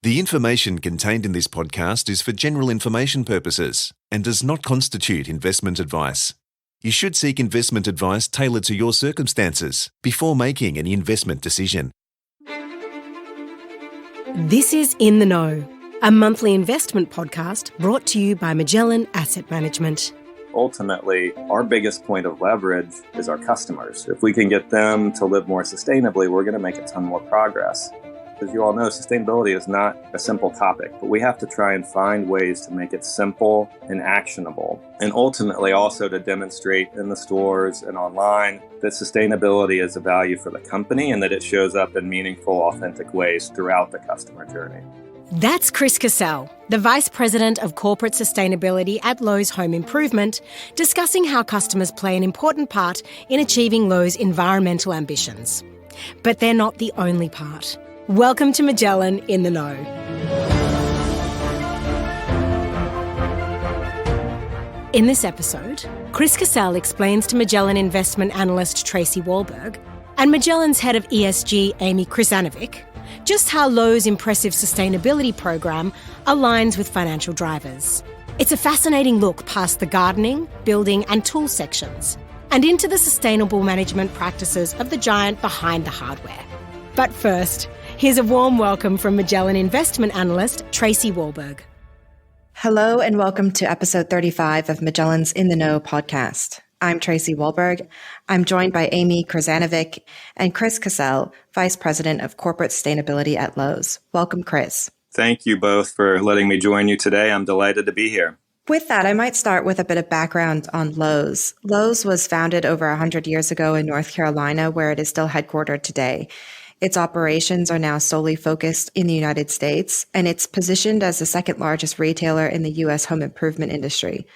The information contained in this podcast is for general information purposes and does not constitute investment advice. You should seek investment advice tailored to your circumstances before making any investment decision. This is In the Know, a monthly investment podcast brought to you by Magellan Asset Management. Ultimately, our biggest point of leverage is our customers. If we can get them to live more sustainably, we're going to make a ton more progress. As you all know, sustainability is not a simple topic, but we have to try and find ways to make it simple and actionable, and ultimately also to demonstrate in the stores and online that sustainability is a value for the company and that it shows up in meaningful, authentic ways throughout the customer journey. That's Chris Cassell, the Vice President of Corporate Sustainability at Lowe's Home Improvement, discussing how customers play an important part in achieving Lowe's environmental ambitions. But they're not the only part. Welcome to Magellan In the Know. In this episode, Chris Cassell explains to Magellan investment analyst Tracey Wahlberg and Magellan's head of ESG, Amy Krizanovic, just how Lowe's impressive sustainability program aligns with financial drivers. It's a fascinating look past the gardening, building and tool sections and into the sustainable management practices of the giant behind the hardware. But first, here's a warm welcome from Magellan investment analyst Tracey Wahlberg. Hello and welcome to episode 35 of Magellan's In the Know podcast. I'm Tracey Wahlberg. I'm joined by Amy Krizanovic and Chris Cassell, Vice President of Corporate Sustainability at Lowe's. Welcome, Chris. Thank you both for letting me join you today. I'm delighted to be here. With that, I might start with a bit of background on Lowe's. Lowe's was founded over 100 years ago in North Carolina, where it is still headquartered today. Its operations are now solely focused in the United States, and it's positioned as the second largest retailer in the U.S. home improvement industry.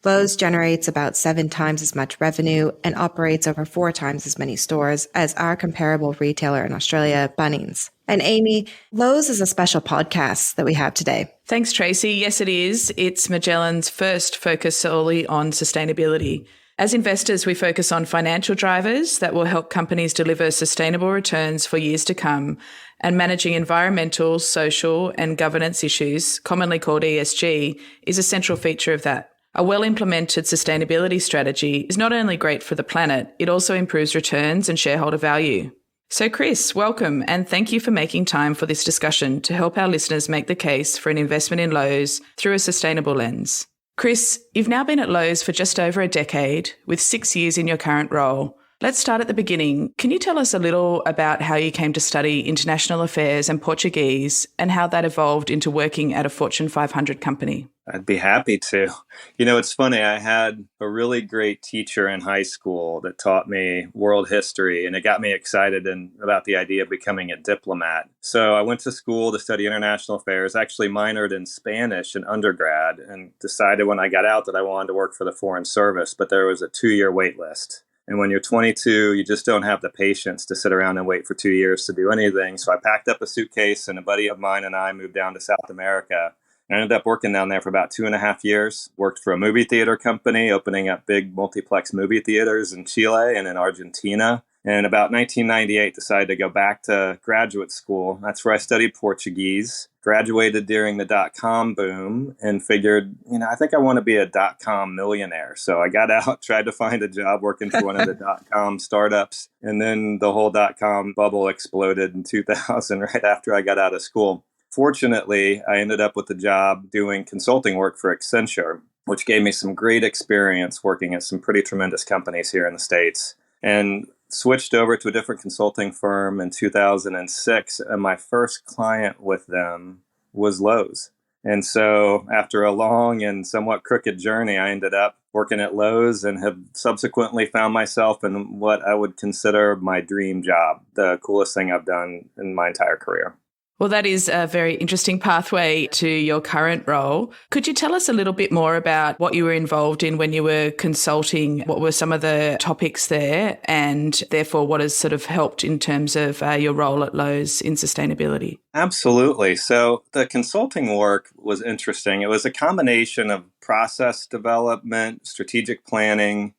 Lowe's generates about 7 times as much revenue and operates over 4 times as many stores as our comparable retailer in Australia, Bunnings. And Amy, Lowe's is a special podcast that we have today. Thanks, Tracey. Yes, it is. It's Magellan's first focus solely on sustainability. As investors, we focus on financial drivers that will help companies deliver sustainable returns for years to come, and managing environmental, social, and governance issues, commonly called ESG, is a central feature of that. A well-implemented sustainability strategy is not only great for the planet, it also improves returns and shareholder value. So Chris, welcome, and thank you for making time for this discussion to help our listeners make the case for an investment in Lowe's through a sustainable lens. Chris, you've now been at Lowe's for just over a decade, with 6 years in your current role. Let's start at the beginning. Can you tell us a little about how you came to study international affairs and Portuguese and how that evolved into working at a Fortune 500 company? I'd be happy to. You know, it's funny. I had a really great teacher in high school that taught me world history, and it got me excited about the idea of becoming a diplomat. So I went to school to study international affairs, actually minored in Spanish in undergrad, and decided when I got out that I wanted to work for the Foreign Service, but there was a 2-year wait list. And when you're 22, you just don't have the patience to sit around and wait for 2 years to do anything. So I packed up a suitcase, and a buddy of mine and I moved down to South America. I ended up working down there for about 2.5 years, worked for a movie theater company, opening up big multiplex movie theaters in Chile and in Argentina. And about 1998, decided to go back to graduate school. That's where I studied Portuguese, graduated during the dot-com boom, and figured, I think I want to be a dot-com millionaire. So I got out, tried to find a job working for one of the dot-com startups. And then the whole dot-com bubble exploded in 2000, right after I got out of school. Fortunately, I ended up with a job doing consulting work for Accenture, which gave me some great experience working at some pretty tremendous companies here in the States, and switched over to a different consulting firm in 2006. And my first client with them was Lowe's. And so after a long and somewhat crooked journey, I ended up working at Lowe's and have subsequently found myself in what I would consider my dream job, the coolest thing I've done in my entire career. Well, that is a very interesting pathway to your current role. Could you tell us a little bit more about what you were involved in when you were consulting? What were some of the topics there, and therefore what has sort of helped in terms of your role at Lowe's in sustainability? Absolutely. So the consulting work was interesting. It was a combination of process development, strategic planning,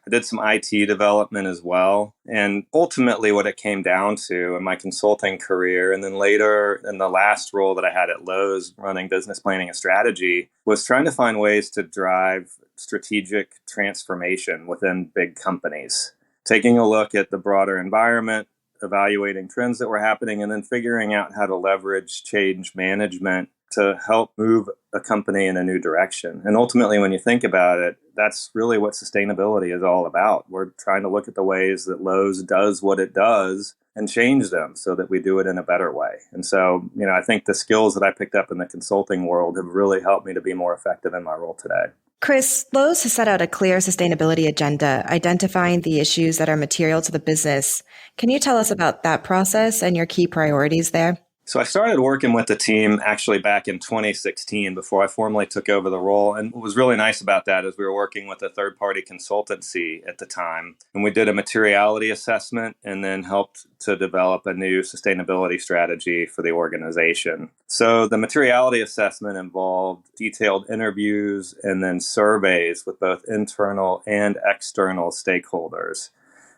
I did some IT development as well. And ultimately what it came down to in my consulting career, and then later in the last role that I had at Lowe's running business planning and strategy, was trying to find ways to drive strategic transformation within big companies. Taking a look at the broader environment, evaluating trends that were happening, and then figuring out how to leverage change management to help move a company in a new direction. And ultimately, when you think about it, that's really what sustainability is all about. We're trying to look at the ways that Lowe's does what it does and change them so that we do it in a better way. And so, I think the skills that I picked up in the consulting world have really helped me to be more effective in my role today. Chris, Lowe's has set out a clear sustainability agenda, identifying the issues that are material to the business. Can you tell us about that process and your key priorities there? So I started working with the team actually back in 2016 before I formally took over the role. And what was really nice about that is we were working with a third-party consultancy at the time. And we did a materiality assessment and then helped to develop a new sustainability strategy for the organization. So the materiality assessment involved detailed interviews and then surveys with both internal and external stakeholders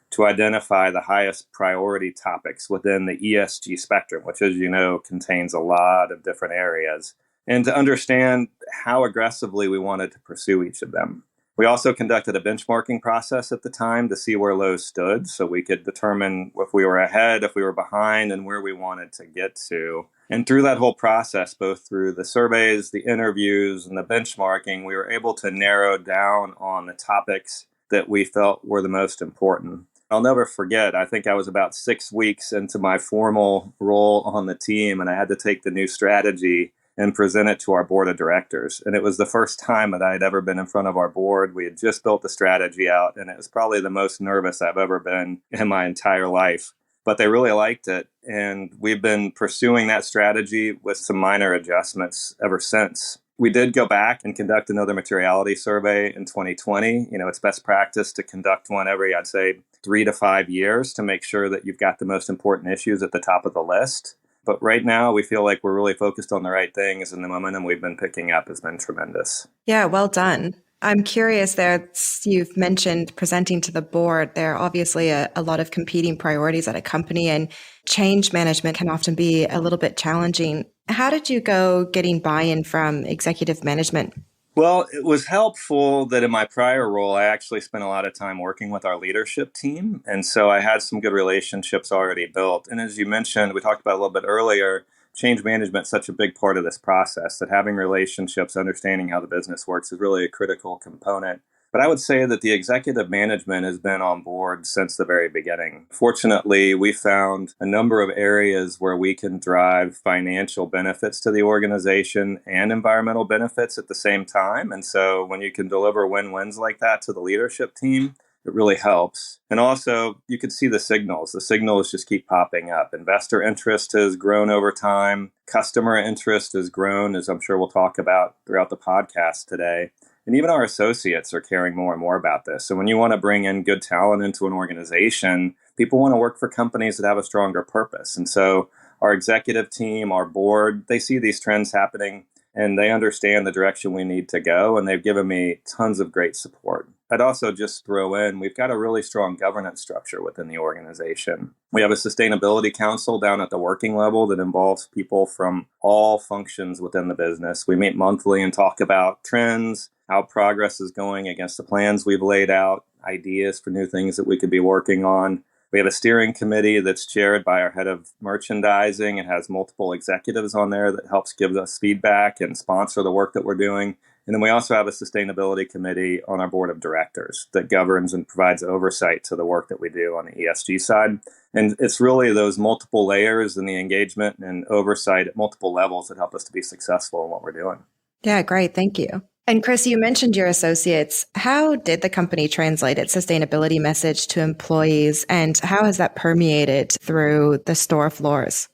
to identify the highest priority topics within the ESG spectrum, which, as you know, contains a lot of different areas, and to understand how aggressively we wanted to pursue each of them. We also conducted a benchmarking process at the time to see where Lowe's stood so we could determine if we were ahead, if we were behind, and where we wanted to get to. And through that whole process, both through the surveys, the interviews, and the benchmarking, we were able to narrow down on the topics that we felt were the most important. I'll never forget, I think I was about 6 weeks into my formal role on the team, and I had to take the new strategy and present it to our board of directors. And it was the first time that I had ever been in front of our board. We had just built the strategy out, and it was probably the most nervous I've ever been in my entire life. But they really liked it, and we've been pursuing that strategy with some minor adjustments ever since. We did go back and conduct another materiality survey in 2020. It's best practice to conduct one every, I'd say, 3 to 5 years to make sure that you've got the most important issues at the top of the list. But right now, we feel like we're really focused on the right things, and the momentum we've been picking up has been tremendous. Yeah, well done. I'm curious there, you've mentioned presenting to the board. There are obviously a lot of competing priorities at a company, and change management can often be a little bit challenging. How did you go getting buy-in from executive management? Well, it was helpful that in my prior role, I actually spent a lot of time working with our leadership team. And so I had some good relationships already built. And as you mentioned, we talked about a little bit earlier, change management is such a big part of this process that having relationships, understanding how the business works is really a critical component. But I would say that the executive management has been on board since the very beginning. Fortunately, we found a number of areas where we can drive financial benefits to the organization and environmental benefits at the same time. And so when you can deliver win-wins like that to the leadership team, it really helps. And also, you can see the signals. The signals just keep popping up. Investor interest has grown over time. Customer interest has grown, as I'm sure we'll talk about throughout the podcast today. And even our associates are caring more and more about this. So when you want to bring in good talent into an organization, people want to work for companies that have a stronger purpose. And so our executive team, our board, they see these trends happening and they understand the direction we need to go. And they've given me tons of great support. I'd also just throw in, we've got a really strong governance structure within the organization. We have a sustainability council down at the working level that involves people from all functions within the business. We meet monthly and talk about trends, how progress is going against the plans we've laid out, ideas for new things that we could be working on. We have a steering committee that's chaired by our head of merchandising. It has multiple executives on there that helps give us feedback and sponsor the work that we're doing. And then we also have a sustainability committee on our board of directors that governs and provides oversight to the work that we do on the ESG side. And it's really those multiple layers and the engagement and oversight at multiple levels that help us to be successful in what we're doing. Yeah, great. Thank you. And Chris, you mentioned your associates. How did the company translate its sustainability message to employees, and how has that permeated through the store floors?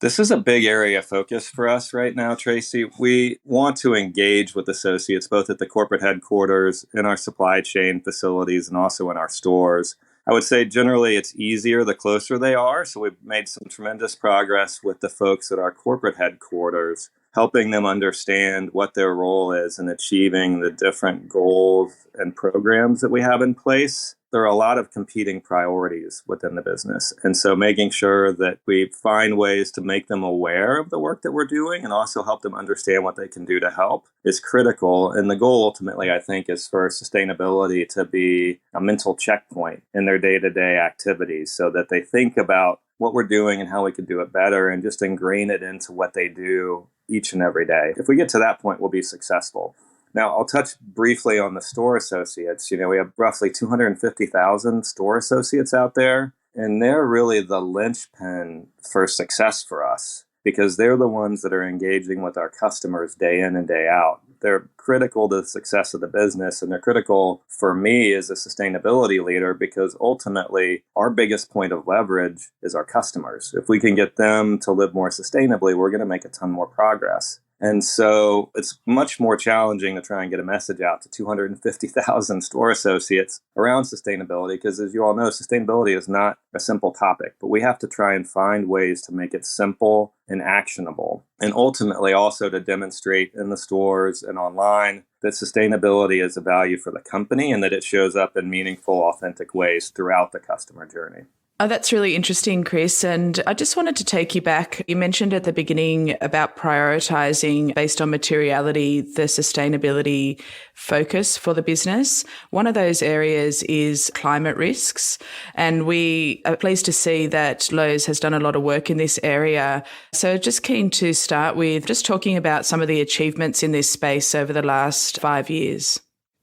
This is a big area of focus for us right now, Tracey. We want to engage with associates both at the corporate headquarters, in our supply chain facilities, and also in our stores. I would say generally it's easier the closer they are. So we've made some tremendous progress with the folks at our corporate headquarters, helping them understand what their role is in achieving the different goals and programs that we have in place. there are a lot of competing priorities within the business. And so making sure that we find ways to make them aware of the work that we're doing and also help them understand what they can do to help is critical. And the goal ultimately, I think, is for sustainability to be a mental checkpoint in their day-to-day activities so that they think about what we're doing and how we could do it better and just ingrain it into what they do each and every day. If we get to that point, we'll be successful. Now, I'll touch briefly on the store associates. We have roughly 250,000 store associates out there, and they're really the linchpin for success for us because they're the ones that are engaging with our customers day in and day out. They're critical to the success of the business, and they're critical for me as a sustainability leader because ultimately our biggest point of leverage is our customers. If we can get them to live more sustainably, we're going to make a ton more progress. And so it's much more challenging to try and get a message out to 250,000 store associates around sustainability because, as you all know, sustainability is not a simple topic, but we have to try and find ways to make it simple and actionable, and ultimately also to demonstrate in the stores and online that sustainability is a value for the company and that it shows up in meaningful, authentic ways throughout the customer journey. Oh, that's really interesting, Chris. And I just wanted to take you back. You mentioned at the beginning about prioritizing based on materiality, the sustainability focus for the business. One of those areas is climate risks. And we are pleased to see that Lowe's has done a lot of work in this area. So just keen to start with just talking about some of the achievements in this space over the last 5 years.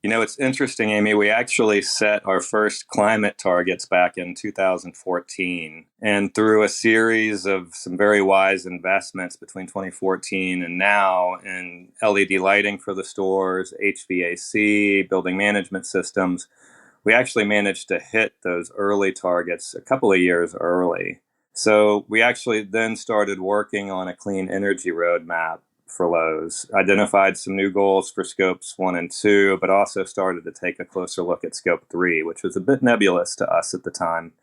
It's interesting, Amy. We actually set our first climate targets back in 2014. And through a series of some very wise investments between 2014 and now in LED lighting for the stores, HVAC, building management systems, we actually managed to hit those early targets a couple of years early. So we actually then started working on a clean energy roadmap for Lowe's, identified some new goals for scopes 1 and 2, but also started to take a closer look at scope 3, which was a bit nebulous to us at the time,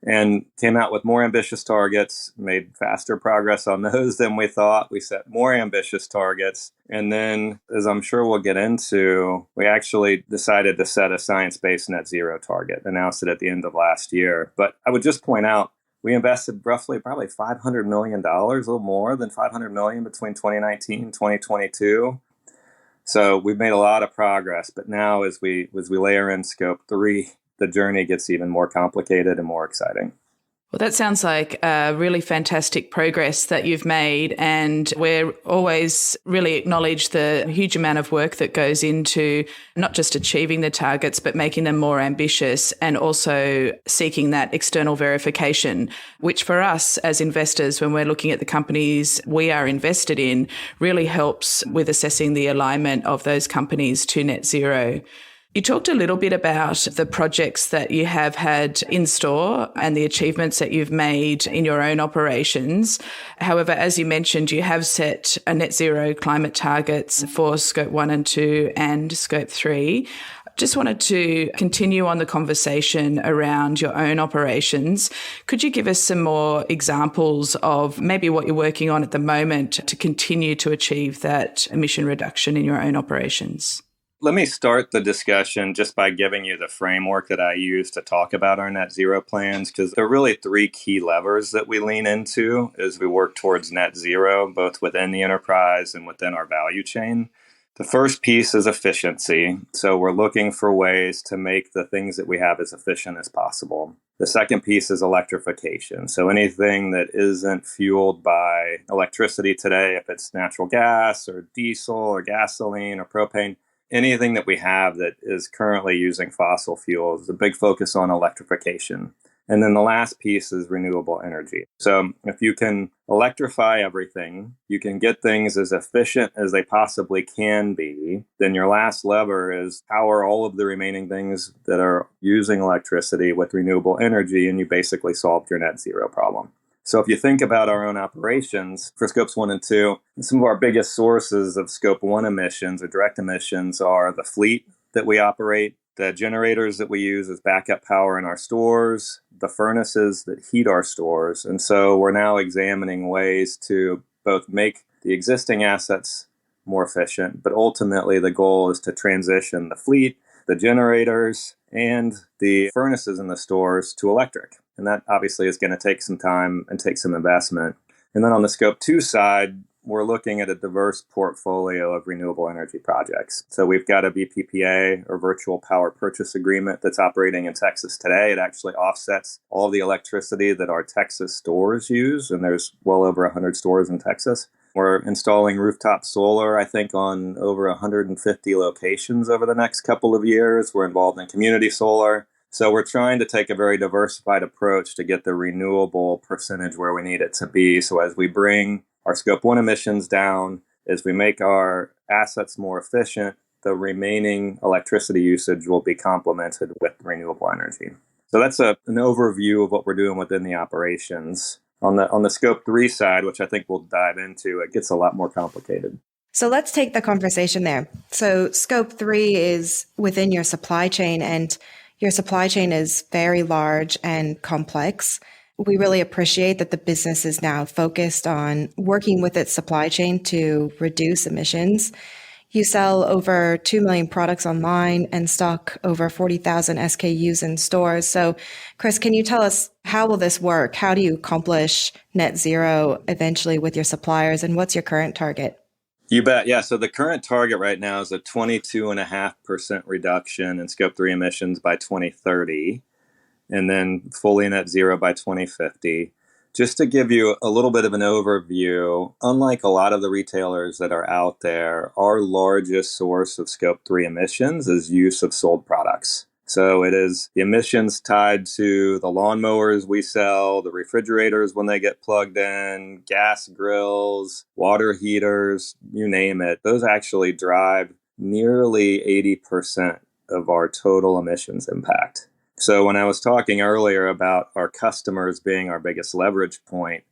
and came out with more ambitious targets, made faster progress on those than we thought. We set more ambitious targets. And then, as I'm sure we'll get into, we actually decided to set a science-based net zero target, announced it at the end of last year. But I would just point out, we invested roughly probably $500 million, a little more than $500 million between 2019 and 2022. So we've made a lot of progress. But now as we layer in scope 3, the journey gets even more complicated and more exciting. Well, that sounds like really fantastic progress that you've made, and we're always really acknowledge the huge amount of work that goes into not just achieving the targets, but making them more ambitious and also seeking that external verification, which for us as investors, when we're looking at the companies we are invested in, really helps with assessing the alignment of those companies to net zero. You talked a little bit about the projects that you have had in store and the achievements that you've made in your own operations. However, as you mentioned, you have set a net zero climate targets for scope 1 and 2 and scope 3. Just wanted to continue on the conversation around your own operations. Could you give us some more examples of maybe what you're working on at the moment to continue to achieve that emission reduction in your own operations? Let me start the discussion just by giving you the framework that I use to talk about our net zero plans, because there are really 3 key levers that we lean into as we work towards net zero, both within the enterprise and within our value chain. The first piece is efficiency. So we're looking for ways to make the things that we have as efficient as possible. The second piece is electrification. So anything that isn't fueled by electricity today, if it's natural gas or diesel or gasoline or propane, anything that we have that is currently using fossil fuels, a big focus on electrification. And then the last piece is renewable energy. So if you can electrify everything, you can get things as efficient as they possibly can be, then your last lever is power all of the remaining things that are using electricity with renewable energy, and you basically solved your net zero problem. So if you think about our own operations for scopes 1 and 2, some of our biggest sources of scope 1 emissions or direct emissions are the fleet that we operate, the generators that we use as backup power in our stores, the furnaces that heat our stores. And so we're now examining ways to both make the existing assets more efficient, but ultimately the goal is to transition the fleet the generators and the furnaces in the stores to electric. And that obviously is going to take some time and take some investment. And then on the Scope 2 side, we're looking at a diverse portfolio of renewable energy projects. So we've got a VPPA, or virtual power purchase agreement, that's operating in Texas today. It actually offsets all the electricity that our Texas stores use, and there's well over 100 stores in Texas. We're installing rooftop solar, I think, on over 150 locations over the next couple of years. We're involved in community solar. So we're trying to take a very diversified approach to get the renewable percentage where we need it to be. So as we bring our Scope 1 emissions down, as we make our assets more efficient, the remaining electricity usage will be complemented with renewable energy. So that's an overview of what we're doing within the operations. On the Scope 3 side, which I think we'll dive into, it gets a lot more complicated. So let's take the conversation there. So Scope 3 is within your supply chain, and your supply chain is very large and complex. We really appreciate that the business is now focused on working with its supply chain to reduce emissions. You sell over 2 million products online and stock over 40,000 SKUs in stores. So, Chris, can you tell us, how will this work? How do you accomplish net zero eventually with your suppliers, and what's your current target? You bet. Yeah. So the current target right now is a 22.5% reduction in Scope 3 emissions by 2030. And then fully net zero by 2050. Just to give you a little bit of an overview, unlike a lot of the retailers that are out there, our largest source of Scope 3 emissions is use of sold products. So it is the emissions tied to the lawnmowers we sell, the refrigerators when they get plugged in, gas grills, water heaters, you name it. Those actually drive nearly 80% of our total emissions impact. So when I was talking earlier about our customers being our biggest leverage point,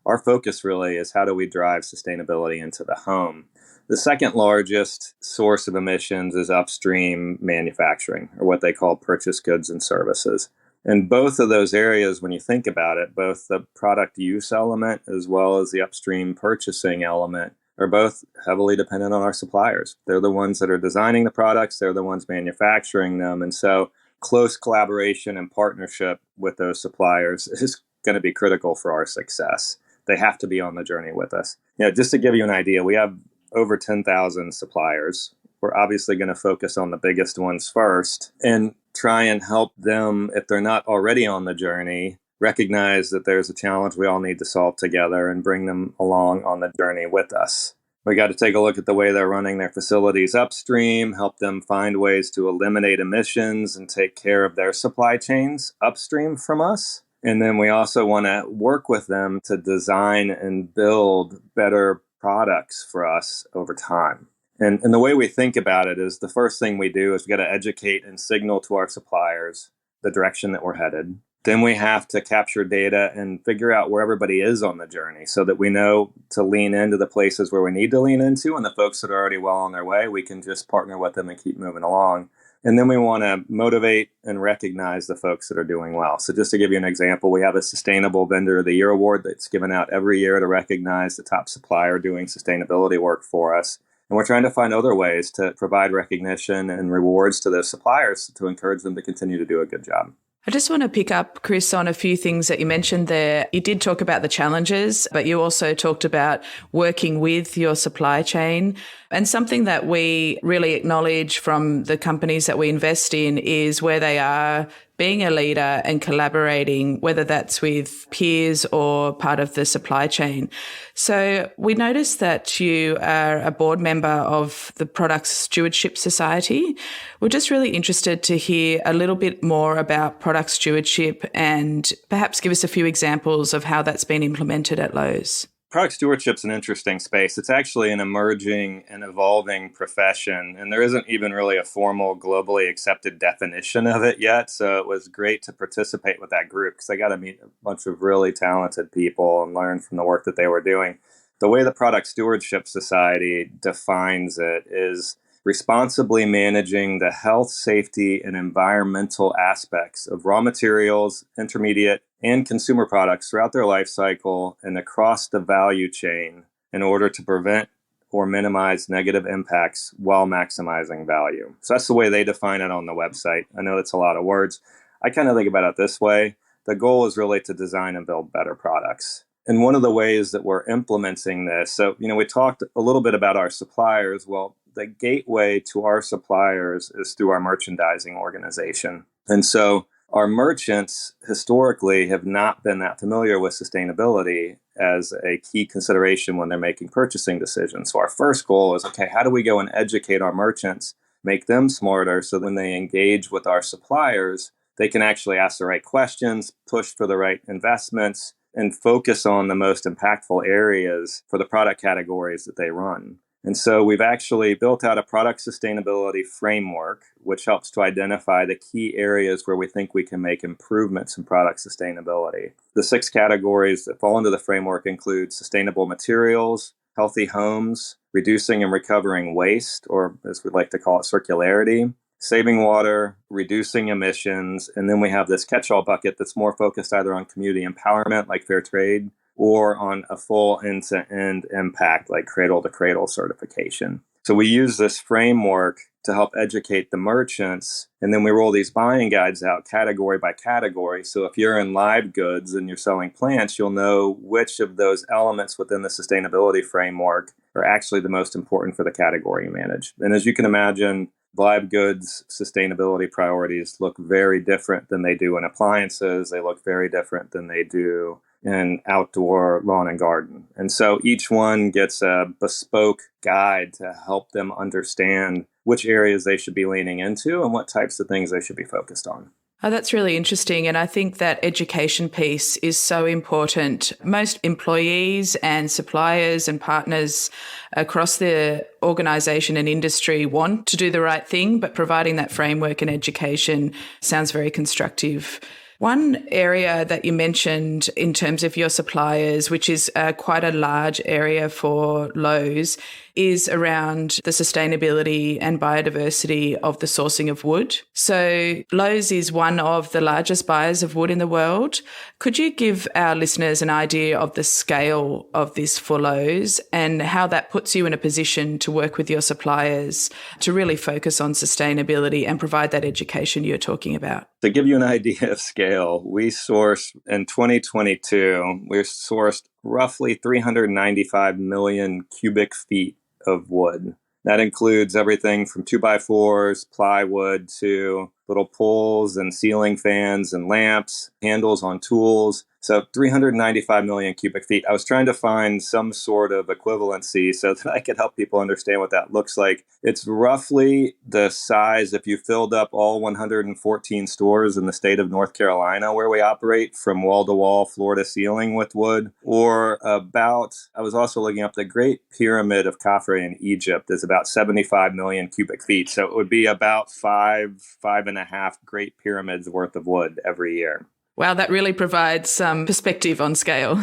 our focus really is how do we drive sustainability into the home. The second largest source of emissions is upstream manufacturing, or what they call purchased goods and services. And both of those areas, when you think about it, both the product use element as well as the upstream purchasing element are both heavily dependent on our suppliers. They're the ones that are designing the products, they're the ones manufacturing them. And so close collaboration and partnership with those suppliers is going to be critical for our success. They have to be on the journey with us. Just to give you an idea, we have over 10,000 suppliers. We're obviously going to focus on the biggest ones first and try and help them, if they're not already on the journey, recognize that there's a challenge we all need to solve together and bring them along on the journey with us. We got to take a look at the way they're running their facilities upstream, help them find ways to eliminate emissions and take care of their supply chains upstream from us. And then we also want to work with them to design and build better products for us over time. And the way we think about it is the first thing we do is we got to educate and signal to our suppliers the direction that we're headed. Then we have to capture data and figure out where everybody is on the journey so that we know to lean into the places where we need to lean into, and the folks that are already well on their way, we can just partner with them and keep moving along. And then we want to motivate and recognize the folks that are doing well. So just to give you an example, we have a Sustainable Vendor of the Year award that's given out every year to recognize the top supplier doing sustainability work for us. And we're trying to find other ways to provide recognition and rewards to those suppliers to encourage them to continue to do a good job. I just want to pick up, Chris, on a few things that you mentioned there. You did talk about the challenges, but you also talked about working with your supply chain. And something that we really acknowledge from the companies that we invest in is where they are being a leader and collaborating, whether that's with peers or part of the supply chain. So we noticed that you are a board member of the Product Stewardship Society. We're just really interested to hear a little bit more about product stewardship and perhaps give us a few examples of how that's been implemented at Lowe's. Product stewardship is an interesting space. It's actually an emerging and evolving profession, and there isn't even really a formal, globally accepted definition of it yet. So it was great to participate with that group because I got to meet a bunch of really talented people and learn from the work that they were doing. The way the Product Stewardship Society defines it is responsibly managing the health, safety, and environmental aspects of raw materials, intermediate, and consumer products throughout their life cycle and across the value chain in order to prevent or minimize negative impacts while maximizing value. So that's the way they define it on the website. I know that's a lot of words. I kind of think about it this way. The goal is really to design and build better products. And one of the ways that we're implementing this, so, we talked a little bit about our suppliers. Well, the gateway to our suppliers is through our merchandising organization. And so our merchants historically have not been that familiar with sustainability as a key consideration when they're making purchasing decisions. So our first goal is, okay, how do we go and educate our merchants, make them smarter so that when they engage with our suppliers, they can actually ask the right questions, push for the right investments, and focus on the most impactful areas for the product categories that they run. And so we've actually built out a product sustainability framework, which helps to identify the key areas where we think we can make improvements in product sustainability. The 6 categories that fall into the framework include sustainable materials, healthy homes, reducing and recovering waste, or as we like to call it, circularity, saving water, reducing emissions, and then we have this catch-all bucket that's more focused either on community empowerment, like fair trade, or on a full end-to-end impact, like cradle-to-cradle certification. So we use this framework to help educate the merchants, and then we roll these buying guides out category by category. So if you're in live goods and you're selling plants, you'll know which of those elements within the sustainability framework are actually the most important for the category you manage. And as you can imagine, live goods sustainability priorities look very different than they do in appliances. They look very different than they do in outdoor lawn and garden. And so each one gets a bespoke guide to help them understand which areas they should be leaning into and what types of things they should be focused on. Oh, that's really interesting. And I think that education piece is so important. Most employees and suppliers and partners across the organisation and industry want to do the right thing, but providing that framework and education sounds very constructive. One area that you mentioned in terms of your suppliers, which is quite a large area for Lowe's, is around the sustainability and biodiversity of the sourcing of wood. So Lowe's is one of the largest buyers of wood in the world. Could you give our listeners an idea of the scale of this for Lowe's and how that puts you in a position to work with your suppliers to really focus on sustainability and provide that education you're talking about? To give you an idea of scale, we sourced in 2022, we sourced roughly 395 million cubic feet of wood. That includes everything from 2x4s, plywood, to little poles and ceiling fans and lamps, handles on tools. So 395 million cubic feet. I was trying to find some sort of equivalency so that I could help people understand what that looks like. It's roughly the size if you filled up all 114 stores in the state of North Carolina where we operate from wall to wall, floor to ceiling with wood, or about, I was also looking up the Great Pyramid of Khafre in Egypt is about 75 million cubic feet. So it would be about five and a half Great Pyramids worth of wood every year. Wow, that really provides some perspective on scale.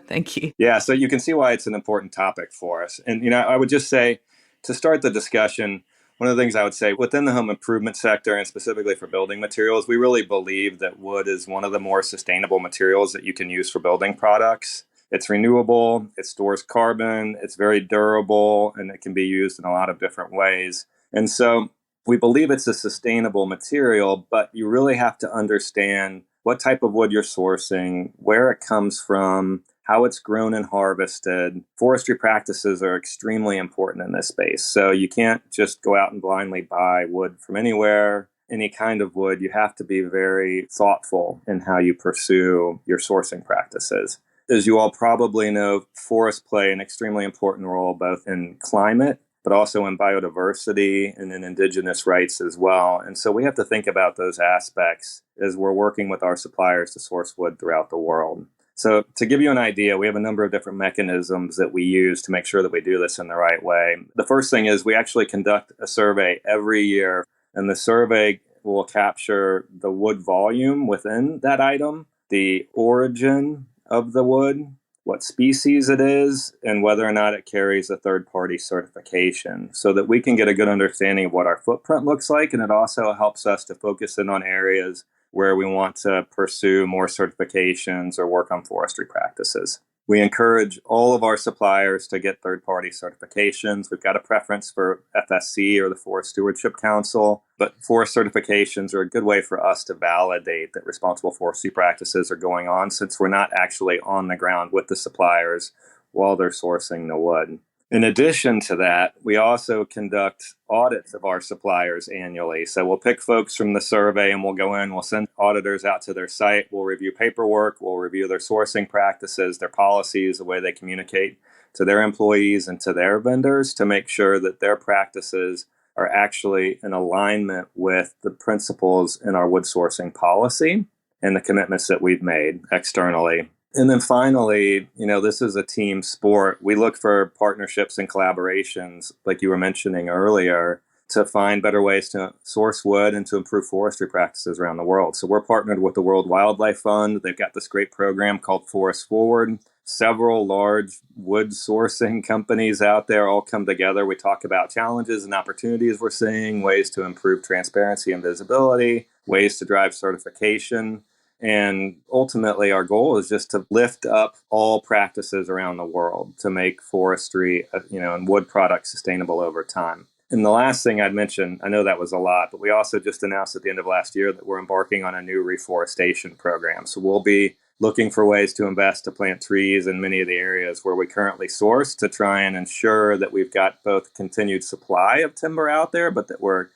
Thank you. Yeah, so you can see why it's an important topic for us. And, I would just say, to start the discussion, one of the things I would say within the home improvement sector and specifically for building materials, we really believe that wood is one of the more sustainable materials that you can use for building products. It's renewable, it stores carbon, it's very durable, and it can be used in a lot of different ways. And so we believe it's a sustainable material, but you really have to understand what type of wood you're sourcing, where it comes from, how it's grown and harvested. Forestry practices are extremely important in this space. So you can't just go out and blindly buy wood from anywhere, any kind of wood. You have to be very thoughtful in how you pursue your sourcing practices. As you all probably know, forests play an extremely important role both in climate, but also in biodiversity and in indigenous rights as well. And so we have to think about those aspects as we're working with our suppliers to source wood throughout the world. So to give you an idea, we have a number of different mechanisms that we use to make sure that we do this in the right way. The first thing is we actually conduct a survey every year, and the survey will capture the wood volume within that item, the origin of the wood, what species it is, and whether or not it carries a third-party certification so that we can get a good understanding of what our footprint looks like. And it also helps us to focus in on areas where we want to pursue more certifications or work on forestry practices. We encourage all of our suppliers to get third-party certifications. We've got a preference for FSC or the Forest Stewardship Council, but forest certifications are a good way for us to validate that responsible forestry practices are going on, since we're not actually on the ground with the suppliers while they're sourcing the wood. In addition to that, we also conduct audits of our suppliers annually. So we'll pick folks from the survey and we'll go in, we'll send auditors out to their site, we'll review paperwork, we'll review their sourcing practices, their policies, the way they communicate to their employees and to their vendors to make sure that their practices are actually in alignment with the principles in our wood sourcing policy and the commitments that we've made externally. And then finally, this is a team sport. We look for partnerships and collaborations, like you were mentioning earlier, to find better ways to source wood and to improve forestry practices around the world. So we're partnered with the World Wildlife Fund. They've got this great program called Forest Forward. Several large wood sourcing companies out there all come together. We talk about challenges and opportunities we're seeing, ways to improve transparency and visibility, ways to drive certification. And ultimately, our goal is just to lift up all practices around the world to make forestry, and wood products sustainable over time. And the last thing I'd mention, I know that was a lot, but we also just announced at the end of last year that we're embarking on a new reforestation program. So we'll be looking for ways to invest to plant trees in many of the areas where we currently source to try and ensure that we've got both continued supply of timber out there, but that we're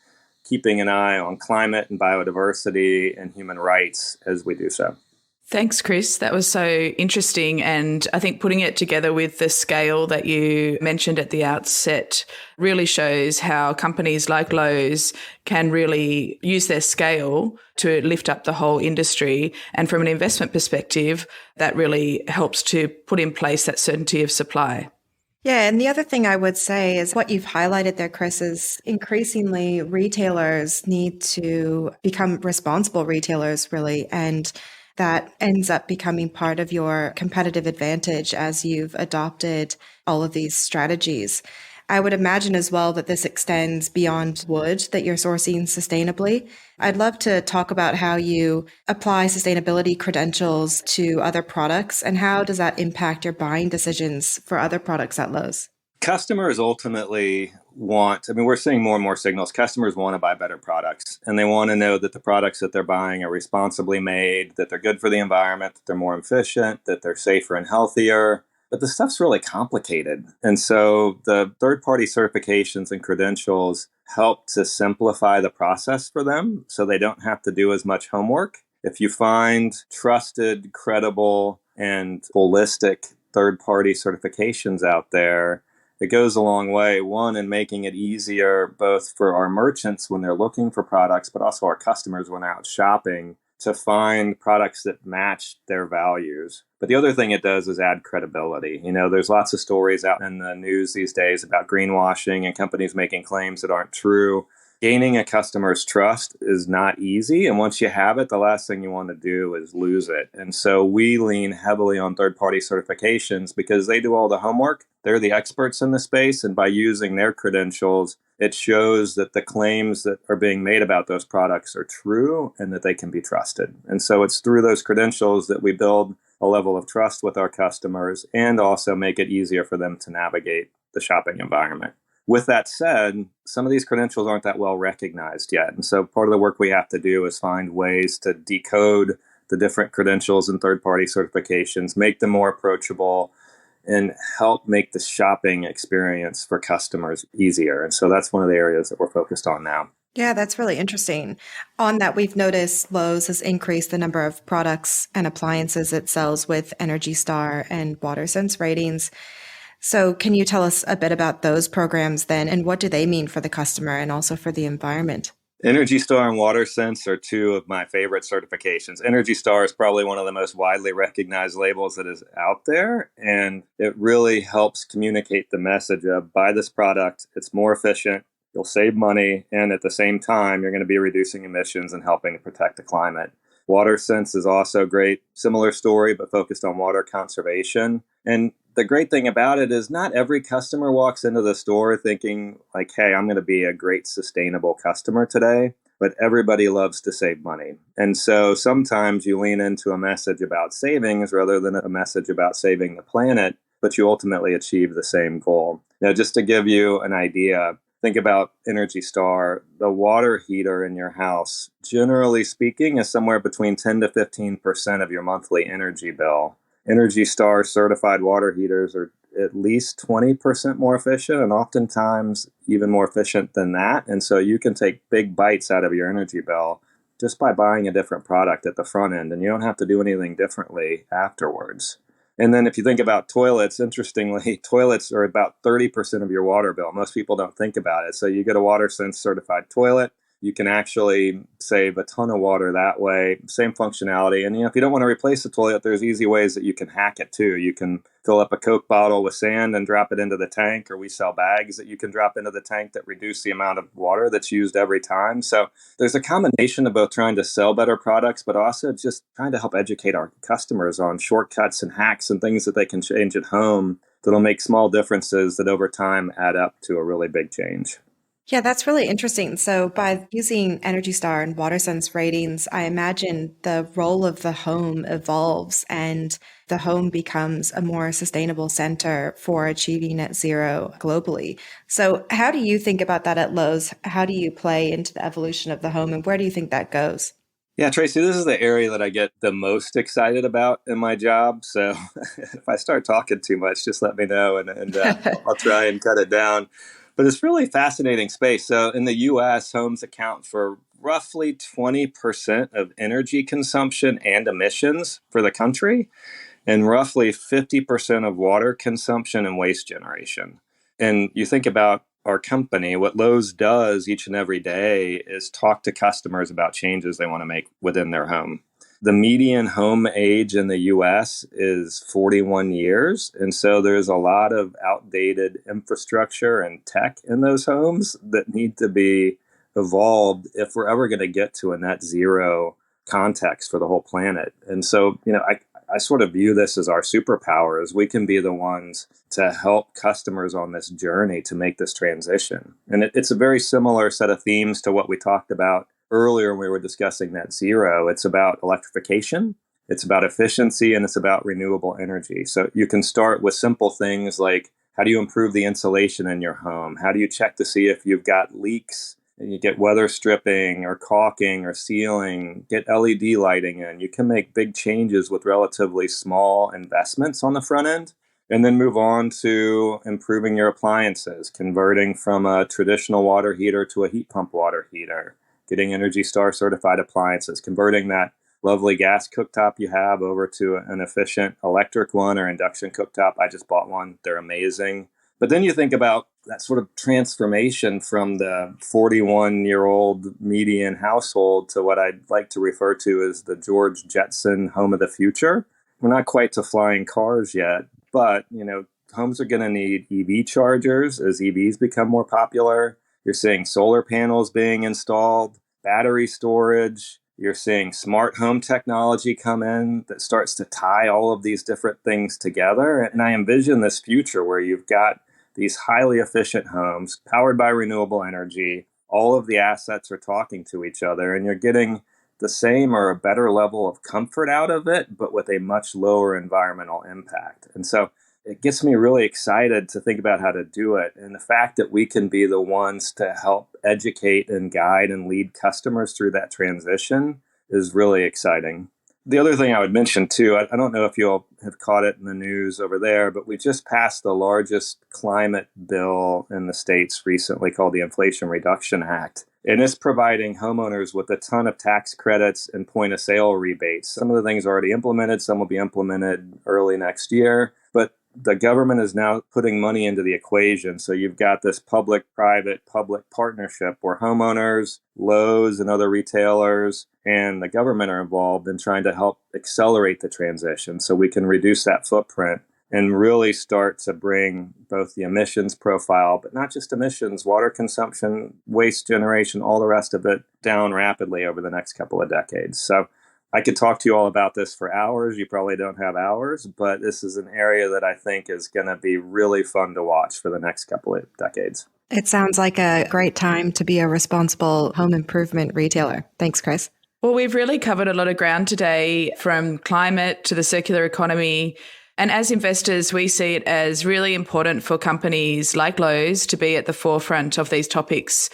keeping an eye on climate and biodiversity and human rights as we do so. Thanks, Chris. That was so interesting. And I think putting it together with the scale that you mentioned at the outset really shows how companies like Lowe's can really use their scale to lift up the whole industry. And from an investment perspective, that really helps to put in place that certainty of supply. Yeah, and the other thing I would say is what you've highlighted there, Chris, is increasingly retailers need to become responsible retailers, really. And that ends up becoming part of your competitive advantage as you've adopted all of these strategies. I would imagine as well that this extends beyond wood that you're sourcing sustainably. I'd love to talk about how you apply sustainability credentials to other products and how does that impact your buying decisions for other products at Lowe's? Customers ultimately we're seeing more and more signals. Customers want to buy better products, and they want to know that the products that they're buying are responsibly made, that they're good for the environment, that they're more efficient, that they're safer and healthier. But the stuff's really complicated. And so the third-party certifications and credentials help to simplify the process for them so they don't have to do as much homework. If you find trusted, credible, and holistic third-party certifications out there, it goes a long way, one, in making it easier both for our merchants when they're looking for products, but also our customers when they're out shopping to find products that match their values. But the other thing it does is add credibility. There's lots of stories out in the news these days about greenwashing and companies making claims that aren't true. Gaining a customer's trust is not easy. And once you have it, the last thing you want to do is lose it. And so we lean heavily on third-party certifications because they do all the homework. They're the experts in the space. And by using their credentials, it shows that the claims that are being made about those products are true and that they can be trusted. And so it's through those credentials that we build a level of trust with our customers and also make it easier for them to navigate the shopping environment. With that said, some of these credentials aren't that well recognized yet. And so part of the work we have to do is find ways to decode the different credentials and third-party certifications, make them more approachable, and help make the shopping experience for customers easier. And so that's one of the areas that we're focused on now. Yeah, that's really interesting. On that, we've noticed Lowe's has increased the number of products and appliances it sells with Energy Star and WaterSense ratings. So can you tell us a bit about those programs then, and what do they mean for the customer and also for the environment? Energy Star and WaterSense are two of my favorite certifications. Energy Star is probably one of the most widely recognized labels that is out there, and it really helps communicate the message of buy this product, it's more efficient, you'll save money, and at the same time, you're going to be reducing emissions and helping to protect the climate. WaterSense is also great, similar story, but focused on water conservation. And the great thing about it is not every customer walks into the store thinking like, hey, I'm going to be a great sustainable customer today. but everybody loves to save money. And so sometimes you lean into a message about savings rather than a message about saving the planet, but you ultimately achieve the same goal. Now, just to give you an idea, think about Energy Star. The water heater in your house, generally speaking, is somewhere between 10 to 15% of your monthly energy bill. Energy Star certified water heaters are at least 20% more efficient and oftentimes even more efficient than that. And so you can take big bites out of your energy bill just by buying a different product at the front end, and you don't have to do anything differently afterwards. And then if you think about toilets, interestingly, toilets are about 30% of your water bill. Most people don't think about it. So you get a WaterSense certified toilet, you can actually save a ton of water that way. Same functionality. And if you don't want to replace the toilet, there's easy ways that you can hack it too. You can fill up a Coke bottle with sand and drop it into the tank, or we sell bags that you can drop into the tank that reduce the amount of water that's used every time. So there's a combination of both trying to sell better products, but also just trying to help educate our customers on shortcuts and hacks and things that they can change at home that'll make small differences that over time add up to a really big change. Yeah, that's really interesting. So by using Energy Star and WaterSense ratings, I imagine the role of the home evolves and the home becomes a more sustainable center for achieving net zero globally. So how do you think about that at Lowe's? How do you play into the evolution of the home, and where do you think that goes? Yeah, Tracey, this is the area that I get the most excited about in my job. So if I start talking too much, just let me know and I'll try and cut it down. But it's really fascinating space. So in the U.S., homes account for roughly 20% of energy consumption and emissions for the country, and roughly 50% of water consumption and waste generation. And you think about our company, what Lowe's does each and every day is talk to customers about changes they want to make within their home. The median home age in the U.S. is 41 years. And so there's a lot of outdated infrastructure and tech in those homes that need to be evolved if we're ever going to get to a net zero context for the whole planet. And so, I sort of view this as our superpower, as we can be the ones to help customers on this journey to make this transition. And it's a very similar set of themes to what we talked about earlier when we were discussing net zero. It's about electrification, it's about efficiency, and it's about renewable energy. So you can start with simple things like, how do you improve the insulation in your home? How do you check to see if you've got leaks? And you get weather stripping or caulking or sealing, get LED lighting in. You can make big changes with relatively small investments on the front end, and then move on to improving your appliances, converting from a traditional water heater to a heat pump water heater, getting Energy Star certified appliances, converting that lovely gas cooktop you have over to an efficient electric one or induction cooktop. I just bought one. They're amazing. But then you think about that sort of transformation from the 41-year-old median household to what I'd like to refer to as the George Jetson home of the future. We're not quite to flying cars yet, but, homes are going to need EV chargers as EVs become more popular. You're seeing solar panels being installed, battery storage. You're seeing smart home technology come in that starts to tie all of these different things together. And I envision this future where you've got these highly efficient homes powered by renewable energy. All of the assets are talking to each other, and you're getting the same or a better level of comfort out of it, but with a much lower environmental impact. And so it gets me really excited to think about how to do it. And the fact that we can be the ones to help educate and guide and lead customers through that transition is really exciting. The other thing I would mention too, I don't know if you'll have caught it in the news over there, but we just passed the largest climate bill in the States recently called the Inflation Reduction Act. And it's providing homeowners with a ton of tax credits and point of sale rebates. Some of the things are already implemented, some will be implemented early next year. But the government is now putting money into the equation. So you've got this public-private public partnership where homeowners, Lowe's and other retailers, and the government are involved in trying to help accelerate the transition so we can reduce that footprint and really start to bring both the emissions profile, but not just emissions, water consumption, waste generation, all the rest of it down rapidly over the next couple of decades. So I could talk to you all about this for hours. You probably don't have hours, but this is an area that I think is going to be really fun to watch for the next couple of decades. It sounds like a great time to be a responsible home improvement retailer. Thanks, Chris. Well, we've really covered a lot of ground today, from climate to the circular economy. And as investors, we see it as really important for companies like Lowe's to be at the forefront of these topics,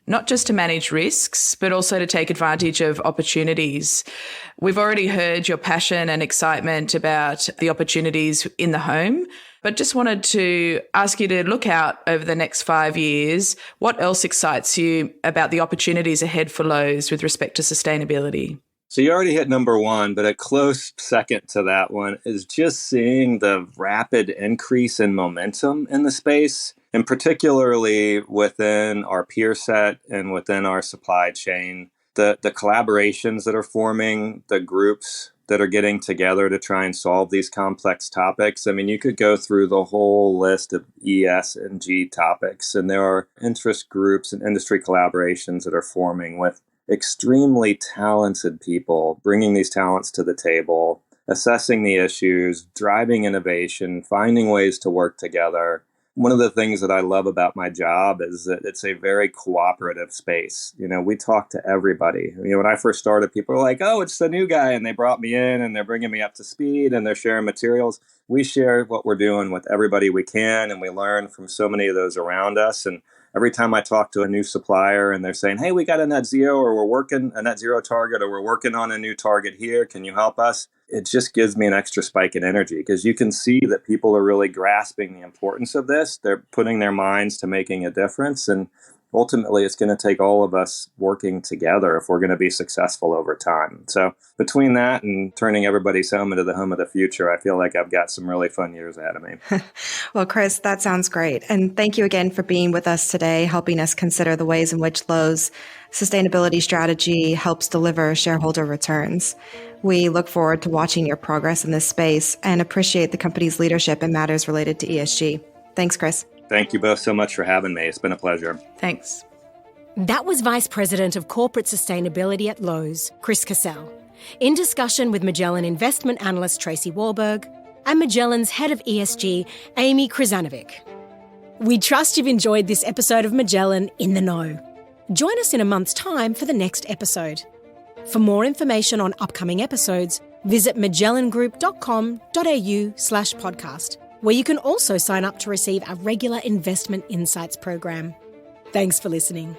not just to manage risks, but also to take advantage of opportunities. We've already heard your passion and excitement about the opportunities in the home, but just wanted to ask you to look out over the next 5 years. What else excites you about the opportunities ahead for Lowe's with respect to sustainability? So you already hit number one, but a close second to that one is just seeing the rapid increase in momentum in the space, and particularly within our peer set and within our supply chain. The collaborations that are forming, the groups that are getting together to try and solve these complex topics. I mean, you could go through the whole list of ES and G topics, and there are interest groups and industry collaborations that are forming with extremely talented people, bringing these talents to the table, assessing the issues, driving innovation, finding ways to work together. One of the things that I love about my job is that it's a very cooperative space. You know, we talk to everybody. You know, when I first started, people were like, oh, it's the new guy. And they brought me in and they're bringing me up to speed and they're sharing materials. We share what we're doing with everybody we can, and we learn from so many of those around us. And every time I talk to a new supplier and they're saying, hey, we got a net zero, or we're working a net zero target, or we're working on a new target here, can you help us? It just gives me an extra spike in energy, because you can see that people are really grasping the importance of this. They're putting their minds to making a difference. And ultimately, it's going to take all of us working together if we're going to be successful over time. So between that and turning everybody's home into the home of the future, I feel like I've got some really fun years ahead of me. Well, Chris, that sounds great. And thank you again for being with us today, helping us consider the ways in which Lowe's sustainability strategy helps deliver shareholder returns. We look forward to watching your progress in this space and appreciate the company's leadership in matters related to ESG. Thanks, Chris. Thank you both so much for having me. It's been a pleasure. Thanks. That was Vice President of Corporate Sustainability at Lowe's, Chris Cassell, in discussion with Magellan investment analyst Tracey Wahlberg and Magellan's head of ESG, Amy Krizanovic. We trust you've enjoyed this episode of Magellan in the Know. Join us in a month's time for the next episode. For more information on upcoming episodes, visit magellangroup.com.au/podcast, where you can also sign up to receive our regular Investment Insights program. Thanks for listening.